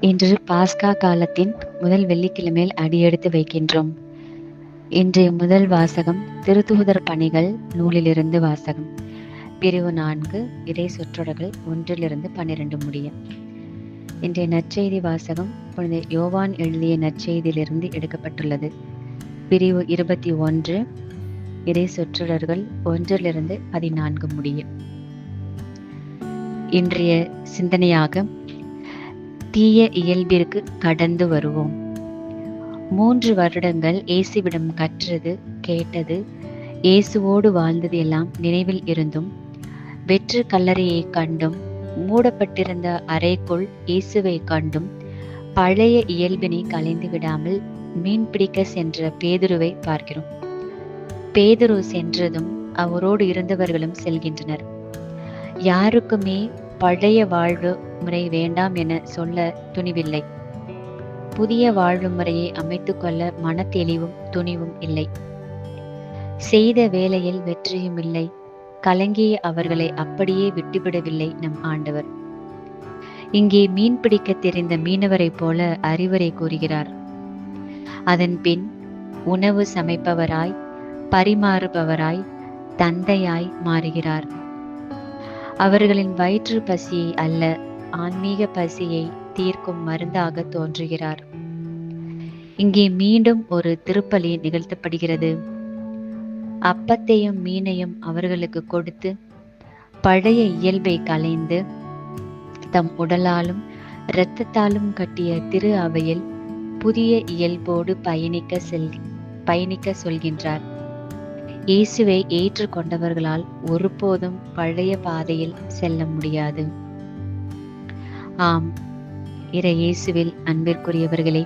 இன்று பாஸ்கா காலத்தின் முதல் வெள்ளிக்கிழமையில் அடியெடுத்து வைக்கின்றோம். இன்றைய முதல் வாசகம் திருத்தூதர் பணிகள் நூலிலிருந்து வாசகம். பிரிவு 4, இறை சொற்றொடர்கள் 1-12 முடிய. இன்றைய நற்செய்தி வாசகம் புனித யோவான் எழுதிய நற்செய்தியிலிருந்து எடுக்கப்பட்டுள்ளது. பிரிவு 21, இறை சொற்றொடர்கள் 1-14 முடிய. இன்றைய சிந்தனையாக தீய இயல்பிற்கு கடந்து வருவோம். 3 வருடங்கள் இயேசுவிடம் கற்றது, கேட்டது, இயேசுவோடு வாழ்ந்தது எல்லாம் நினைவில் இருந்தும், வெற்று கல்லறையை கண்டும், மூடப்பட்டிருந்த அறைக்குள் இயேசுவை கண்டும், பழைய இயல்பினை கலைந்து விடாமல் மீன்பிடிக்க சென்ற பேதுருவை பார்க்கிறோம். பேதுரு சென்றதும் அவரோடு இருந்தவர்களும் செல்கின்றனர். யாருக்குமே பழைய வாழ்வு முறை வேண்டாம் என சொல்ல துணிவில்லை. புதிய வாழ்வு முறையை அமைத்து கொள்ள மனத்தெளிவும் துணிவும் இல்லை. செய்த வேலையில் வெற்றியும் இல்லை. கலங்கிய அவர்களை அப்படியே விட்டுவிடவில்லை நம் ஆண்டவர். இங்கே மீன் பிடிக்க தெரிந்த மீனவரை போல அறிவுரை கூறுகிறார். அதன் பின் உணவு சமைப்பவராய், பரிமாறுபவராய், தந்தையாய் மாறுகிறார். அவர்களின் வயிற்று பசியை அல்ல, ஆன்மீக பசியை தீர்க்கும் மருந்தாக தோன்றுகிறார். இங்கே மீண்டும் ஒரு திருப்பலி நிகழ்த்தப்படுகிறது. அப்பத்தையும் மீனையும் அவர்களுக்கு கொடுத்து பழைய இயல்பை களைந்து தம் உடலாலும் இரத்தத்தாலும் கட்டிய திரு அவையில் புதிய இயல்போடு பயணிக்க சொல்கின்றார். இயேசுவை ஏற்றுக்கொண்டவர்களால் ஒருபோதும் பழைய பாதையில் செல்ல முடியாது. ஆம், இறை இயேசுவில் அன்பிற்குரியவர்களே,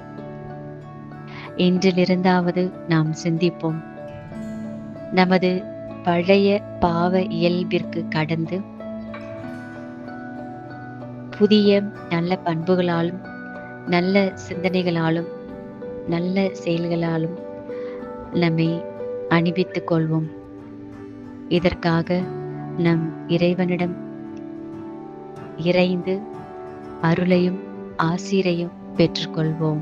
இன்றிலிருந்தாவது நாம் சிந்திப்போம். நமது பழைய பாவ இயல்பிற்கு கடந்து புதிய நல்ல பண்புகளாலும், நல்ல சிந்தனைகளாலும், நல்ல செயல்களாலும் நம்மை அணிவித்துக் கொள்வோம். இதற்காக நம் இறைவனிடம் இறைந்து அருளையும் ஆசீரையும் பெற்றுக்கொள்வோம்.